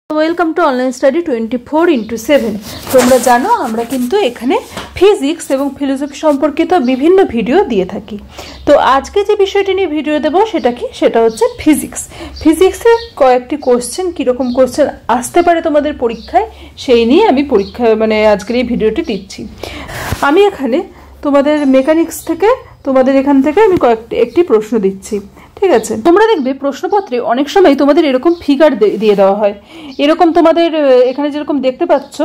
Welcome to online study 24x7। তোমরা জানো আমরা কিন্তু এখানে ফিজিক্স এবং ফিলোসফি সম্পর্কিত বিভিন্ন ভিডিও দিয়ে থাকি। তো আজকে যে বিষয়টি নিয়ে ভিডিও দেব সেটা হচ্ছে ফিজিক্সের কয়েকটি কোশ্চেন, কীরকম কোশ্চেন আসতে পারে তোমাদের পরীক্ষায় সেই নিয়ে আমি আজকের এই ভিডিওটি দিচ্ছি। আমি এখানে তোমাদের মেকানিক্স থেকে তোমাদের এখান থেকে আমি একটি প্রশ্ন দিচ্ছি, ঠিক আছে? তোমরা দেখবে প্রশ্নপত্রে অনেক সময় তোমাদের এরকম ফিগার দিয়ে দেওয়া হয়, এরকম তোমাদের এখানে যেরকম দেখতে পাচ্ছ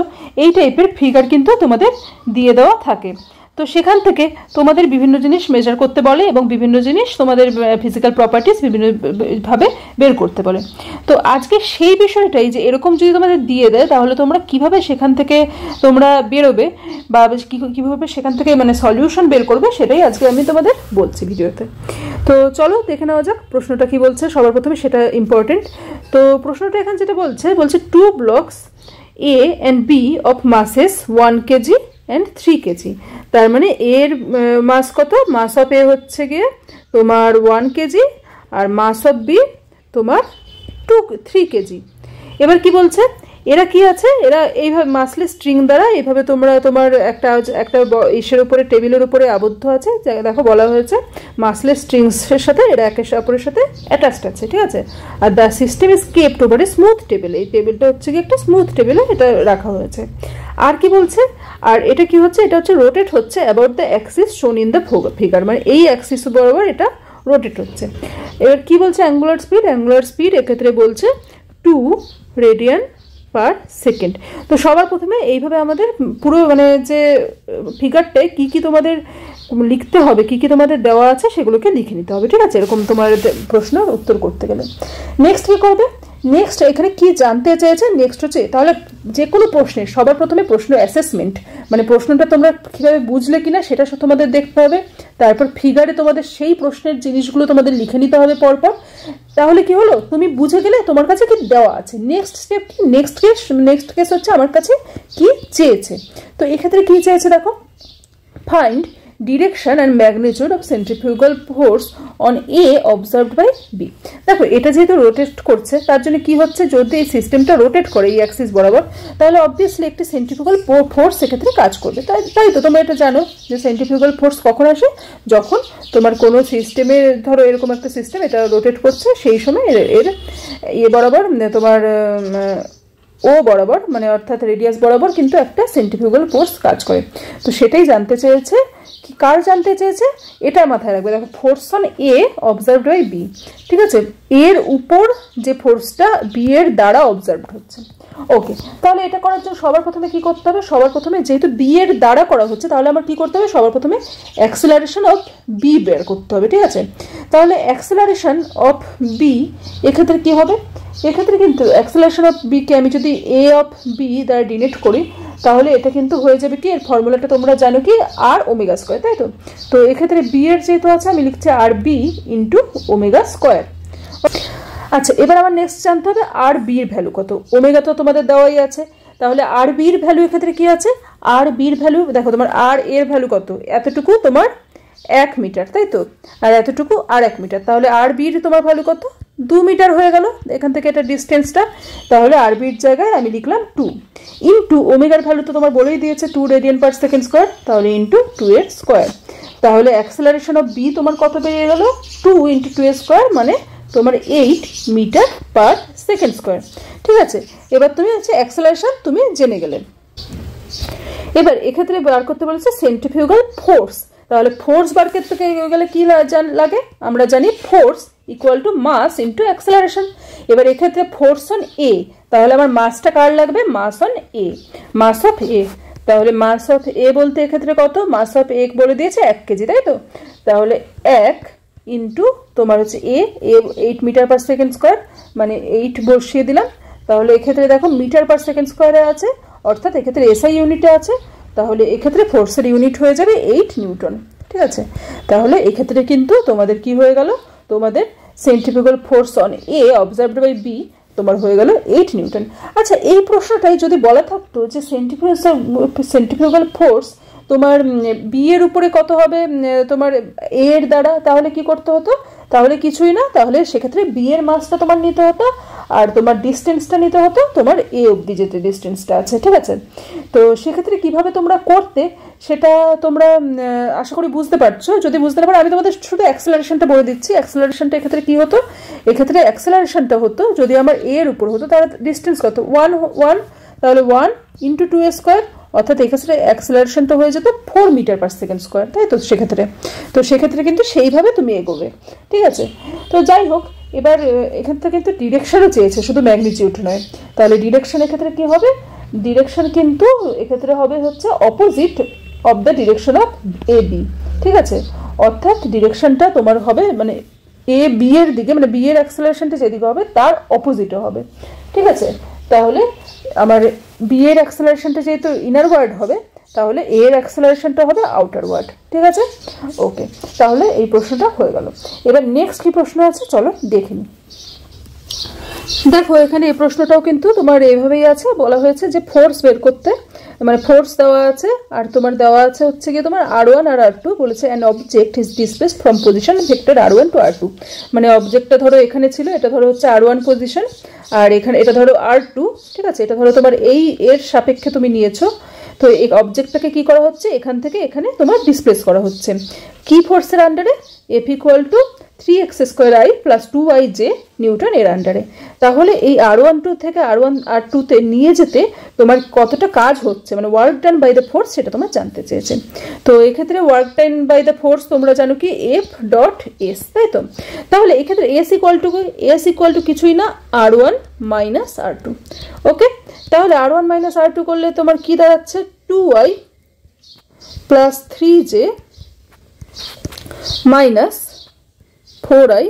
এই টাইপের ফিগার কিন্তু তোমাদের দিয়ে দেওয়া থাকে। তো সেখান থেকে তোমাদের বিভিন্ন জিনিস মেজার করতে বলে এবং বিভিন্ন জিনিস তোমাদের ফিজিক্যাল প্রপার্টিস বিভিন্নভাবে বের করতে বলে। তো আজকে সেই বিষয়টাই যে এরকম যদি তোমাদের দিয়ে দেয় তাহলে তোমরা কিভাবে সেখান থেকে তোমরা বেরোবে বা কীভাবে সেখান থেকে সলিউশন বের করবে সেটাই আজকে আমি তোমাদের বলছি ভিডিওতে। তো চলো দেখে নেওয়া যাক প্রশ্নটা কি বলছে। সবার প্রথমে সেটা ইম্পর্টেন্ট। তো প্রশ্নটা এখানে যেটা বলছে 2 blocks A and B of masses 1 kg and 3 kg। তার মানে এর মাস কত? মাস অফ এ হচ্ছে গিয়ে তোমার 1 কেজি আর মাস অফ বি তোমার 3 কেজি। এবার কি বলছে, এরা কি আছে, এরা এইভাবে মাসলেস স্ট্রিং দ্বারা এইভাবে তোমার একটা ইসের উপরে টেবিলের উপরে আবদ্ধ আছে। দেখো বলা হয়েছে মাসলেস স্ট্রিংসের সাথে এরা একে অপরের সাথে অ্যাটাচড আছে, ঠিক আছে? Are the system is kept over a smooth table. এই টেবিলটা হচ্ছে কি একটা স্মুথ টেবিলে এটা রাখা হয়েছে। আর কি বলছে, আর এটা কি হচ্ছে, এটা হচ্ছে রোটেট হচ্ছে অ্যাবাউট দ্য অ্যাক্সিস শোন ইন দ্য ফিগার, মানে এই অ্যাক্সিস বরাবর এটা রোটেট হচ্ছে। এবার কি বলছে, অ্যাঙ্গুলার স্পিড এক্ষেত্রে বলছে 2 রেডিয়ান পার সেকেন্ড। তো সবার প্রথমে এইভাবে আমাদের পুরো যে ফিগারটায় কি তোমাদের লিখতে হবে, কি তোমাদের দেওয়া আছে সেগুলোকে লিখে নিতে হবে, ঠিক আছে? এরকম তোমার প্রশ্ন উত্তর করতে গেলে নেক্সট কি করবে, নেক্সট এখানে কি জানতে চেয়েছে, নেক্সট হচ্ছে তাহলে যে কোনো প্রশ্নের সবার প্রথমে প্রশ্ন অ্যাসেসমেন্ট, প্রশ্নটা তোমরা কীভাবে বুঝলে কিনা সেটা তোমাদের দেখতে হবে। তারপর ফিগারে তোমাদের সেই প্রশ্নের জিনিসগুলো তোমাদের লিখে নিতে হবে পরপর। তাহলে কি হলো, তুমি বুঝে গেলে তোমার কাছে কি দেওয়া আছে। নেক্সট স্টেপ কি, নেক্সট কেস হচ্ছে আমার কাছে কি চেয়েছে। তো এক্ষেত্রে কি চেয়েছে দেখো, find direction and magnitude of centrifugal force on A observed by B. দেখো এটা যেহেতু রোটেট করছে তার জন্য কি হচ্ছে, যদি এই সিস্টেমটা রোটেট করে এই অ্যাক্সিস বরাবর তাহলে অবভিয়াসলি একটি সেন্ট্রিফিউগাল ফোর্স সেক্ষেত্রে কাজ করবে। তাই তো তোমরা এটা জানো যে সেন্ট্রিফিউগাল ফোর্স কখন আসে, যখন তোমার কোনো সিস্টেমে ধরো এরকম একটা সিস্টেম এটা রোটেট করছে সেই সময় এর বরাবর তোমার ও বরাবর অর্থাৎ রেডিয়াস বরাবর কিন্তু একটা সেন্ট্রিফিউগাল ফোর্স কাজ করে। তো সেটাই জানতে চেয়েছে, কি কার জানতে চেয়েছে এটা মাথায় রাখবে। দেখো force on A observed by B, ঠিক আছে? এর উপর যে ফোর্সটা বি এর দ্বারা অবজার্ভড হচ্ছে। ওকে, তাহলে এটা করার জন্য সবার প্রথমে কি করতে হবে, সবার প্রথমে যেহেতু বি এর দ্বারা করা হচ্ছে তাহলে আমার কি করতে হবে, সবার প্রথমে অ্যাক্সেলারেশন অফ বি বের করতে হবে, ঠিক আছে? তাহলে অ্যাক্সেলারেশন অফ বি এক্ষেত্রে কি হবে, এক্ষেত্রে কিন্তু অ্যাক্সেলারেশন অফ বিকে আমি যদি এ অফ বি দ্বারা ডিনোট করি তাহলে এটা কিন্তু হয়ে যাবে কি, এর ফর্মুলাটা তোমরা জানো কি, আর ওমেগা স্কোয়ার, তাই তো? তো এক্ষেত্রে বি এর যেহেতু আছে আমি লিখছি আর বি ইন্টু ওমেগা স্কোয়ার। আচ্ছা, এবার আমার নেক্সট জানতে হবে আর বির ভ্যালু কত। ওমেগা তো তোমাদের দেওয়াই আছে, তাহলে আর বির ভ্যালু এক্ষেত্রে কি আছে, আর বির ভ্যালু দেখো তোমার আর এর ভ্যালু কত, এতটুকু তোমার 1 মিটার, তাই তো? আর এতটুকু আর 1 মিটার, তাহলে আর বির তোমার ভ্যালু কত, 2 মিটার হয়ে গেল এখান থেকে এটা ডিস্টেন্সটা। তাহলে আর বির জায়গায় আমি লিখলাম 2 ইন্টু ওমেগার ভ্যালু তো তোমার বলেই দিয়েছে 2 রেডিয়ান পার সেকেন্ড স্কোয়ার, তাহলে ইন্টু 2 এর স্কোয়ার। তাহলে অ্যাক্সেলারেশন অফ বি তোমার কত বেরিয়ে গেল, 2 ইন্টু 2 এর স্কোয়ার মানে তোমার 8 মিটার পার সেকেন্ড স্কোয়ার, ঠিক আছে? এবার তুমি অ্যাক্সেলারেশন তুমি জেনে গেলে। এবার এক্ষেত্রে বার করতে বলেছে সেন্ট্রিফিউগাল ফোর্স। তাহলে ফোর্স বার করতে গেলে কি লাগে, আমরা জানি force equal to mass into acceleration. এবার এক্ষেত্রে ফোর্স অন এ, তাহলে আমার মাসটা কার লাগবে, মাস অন এ, মাস অফ এ। তাহলে মাস অফ এ বলতে এক্ষেত্রে কত, মাস অফ এ বলে দিয়েছে 1 কেজি, তাই তো? তাহলে 1 ইন্টু তোমার হচ্ছে এ 8 মিটার পার সেকেন্ড স্কোয়ার, মানে 8 বসিয়ে দিলাম। তাহলে এক্ষেত্রে দেখো মিটার পার সেকেন্ড স্কোয়ারে আছে, অর্থাৎ এক্ষেত্রে এসআই ইউনিটে আছে, তাহলে এক্ষেত্রে ফোর্সের ইউনিট হয়ে যাবে 8 নিউটন, ঠিক আছে? তাহলে এক্ষেত্রে কিন্তু তোমাদের কি হয়ে গেল, তোমাদের centrifugal force on A observed by B তোমার হয়ে গেল 8 নিউটন। আচ্ছা, এই প্রশ্নটাই যদি বলা থাকতো যে সেন্ট্রিফিউগাল ফোর্স তোমার বি এর উপরে কত হবে তোমার এ এর দ্বারা, তাহলে কি করতে হতো, তাহলে কিছুই না, তাহলে সেক্ষেত্রে বি এর মাসটা তোমার নিতে হতো আর তোমার ডিস্টেন্সটা নিতে হতো তোমার এ অবধি যেতে ডিস্টেন্সটা আছে, ঠিক আছে। তো সেক্ষেত্রে কিভাবে তোমরা করতে সেটা তোমরা আশা করি বুঝতে পারছো। যদি বুঝতে না পারো আমি তোমাদের শুধু অ্যাক্সেলারেশনটা বলে দিচ্ছি। অ্যাক্সেলারেশনটা এক্ষেত্রে কি হতো, এক্ষেত্রে অ্যাক্সেলারেশনটা হতো যদি আমার এ এর উপর হতো তার ডিস্টেন্স কত 1 তাহলে 1 × 2a², অর্থাৎ এক্ষেত্রে অ্যাক্সেলারেশনটা হয়ে যেত 4 m/s², তাই তো। সেক্ষেত্রে কিন্তু সেইভাবে তুমি এগোবে, ঠিক আছে। তো যাই হোক, এবার এখান থেকে কিন্তু ডিরেকশনও চেয়েছে, শুধু ম্যাগনিটিউড নয়। তাহলে ডিরেকশন এক্ষেত্রে কি হবে, ডিরেকশন কিন্তু এক্ষেত্রে হবে হচ্ছে opposite of the direction of A B, ঠিক আছে। অর্থাৎ ডিরেকশনটা তোমার হবে মানে এ বি এর দিকে, মানে বি এর অ্যাক্সেলারেশনটা যেদিকে হবে তার অপোজিটও হবে, ঠিক আছে। তাহলে আমার বি এর অ্যাক্সেলারেশনটা যেহেতু ইনার ওয়ার্ড হবে তাহলে এ এর অ্যাক্সেলারেশনটা হবে আউটার ওয়ার্ড, ঠিক আছে। ওকে, তাহলে এই প্রশ্নটা হয়ে গেল। এবার নেক্সট কি প্রশ্ন আছে চলো দেখে নিই। দেখো এখানে এই প্রশ্নটাও কিন্তু তোমার এইভাবেই আছে, বলা হয়েছে যে ফোর্স বের করতে, মানে ফোর্স দেওয়া আছে আর তোমার দেওয়া আছে হচ্ছে গিয়ে তোমার r1 আর r2, বলেছে an object is displaced from position vector r1 to r2। মানে অবজেক্টটা ধরো এখানে ছিল, এটা ধরো হচ্ছে r1 পজিশন, আর এখানে এটা ধরো r2, ঠিক আছে। এটা ধরো তোমার এই এর সাপেক্ষে তুমি নিয়েছো। তো এই অবজেক্টটাকে কি করা হচ্ছে, এখান থেকে এখানে তোমার ডিসপ্লেস করা হচ্ছে কি ফোর্সের আন্ডারে, F = 3x² + 2yj নিউটন এর আন্ডারে। তাহলে এই r1 থেকে r2 নিয়ে যেতে তোমার কতটা কাজ হচ্ছে, মানে work done by the force, সেটা তোমার জানতে চেয়েছে। তো এক্ষেত্রে work done by the force তোমরা জানো কি F.S, তাই তো। তাহলে এক্ষেত্রে S = কিছুই না r1 - r2। ওকে, তাহলে r1 - r2 করলে তোমার কি দাঁড়াচ্ছে 2y + 3j - 4i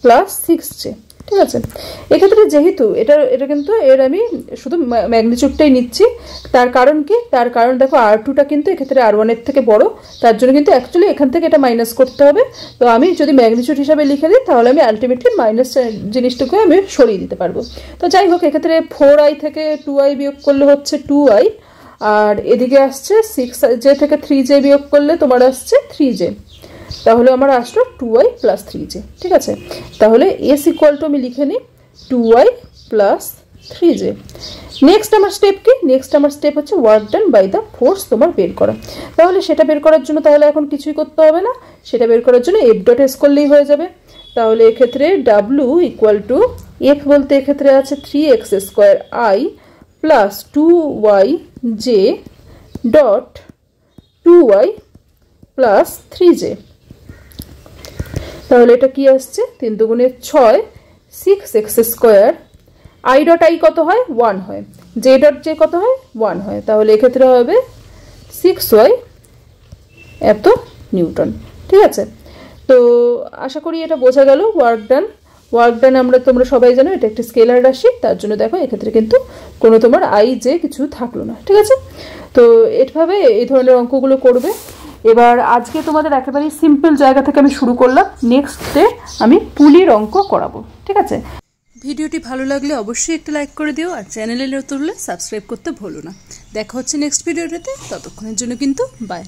+ 6j, ঠিক আছে। এক্ষেত্রে যেহেতু এটা কিন্তু এর আমি শুধু ম্যাগনিটিউডটাই নিচ্ছি, তার কারণ কি, তার কারণ দেখো r2টা কিন্তু এক্ষেত্রে r1 এর থেকে বড়, তার জন্য কিন্তু অ্যাকচুয়ালি এখান থেকে এটা মাইনাস করতে হবে। তো আমি যদি ম্যাগনিটিউড হিসাবে লিখে দিই তাহলে আমি আলটিমেটলি মাইনাস জিনিসটাকে আমি সরিয়ে দিতে পারবো। তো যাই হোক, এক্ষেত্রে 4i থেকে 2i বিয়োগ করলে হচ্ছে 2i, আর এদিকে আসছে 6j থেকে 3j বিয়োগ করলে তোমার আসছে 3j, তাহলে আমার আসলো 2y + 3j, ঠিক আছে। তাহলে S = আমি লিখে নিই 2y + 3j। নেক্সট আমার স্টেপ কি, নেক্সট আমার স্টেপ হচ্ছে work done by the force তোমার বের করা। তাহলে সেটা বের করার জন্য তাহলে এখন কিছুই করতে হবে না, সেটা বের করার জন্য F.S করলেই হয়ে যাবে। তাহলে এক্ষেত্রে W = F বলতে এক্ষেত্রে আছে 3x² + 2yj dot 2y + 3j। তাহলে এটা কি আসছে 3 × 6 6x², i.i কত হয় 1 হয়, j.j কত হয় 1 হয়, তাহলে এক্ষেত্রে হবে 6y এত নিউটন, ঠিক আছে। তো আশা করি এটা বোঝা গেল। ওয়ার্ক ডান তোমরা সবাই জানো এটা একটা স্কেলার রাশি, তার জন্য দেখো এক্ষেত্রে কিন্তু কোনো তোমার i.j কিছু থাকলো না, ঠিক আছে। তো এভাবে এই ধরনের অঙ্কগুলো করবে। এবার আজকে তোমাদের একেবারেই সিম্পল জায়গা থেকে আমি শুরু করলাম, নেক্সট ডে আমি পুলির অঙ্ক করাবো, ঠিক আছে। ভিডিওটি ভালো লাগলে অবশ্যই একটা লাইক করে দিও, আর চ্যানেলে নতুন হলে সাবস্ক্রাইব করতে ভুলো না। দেখা হচ্ছে নেক্সট ভিডিওটাতে, ততক্ষণের জন্য কিন্তু বাই।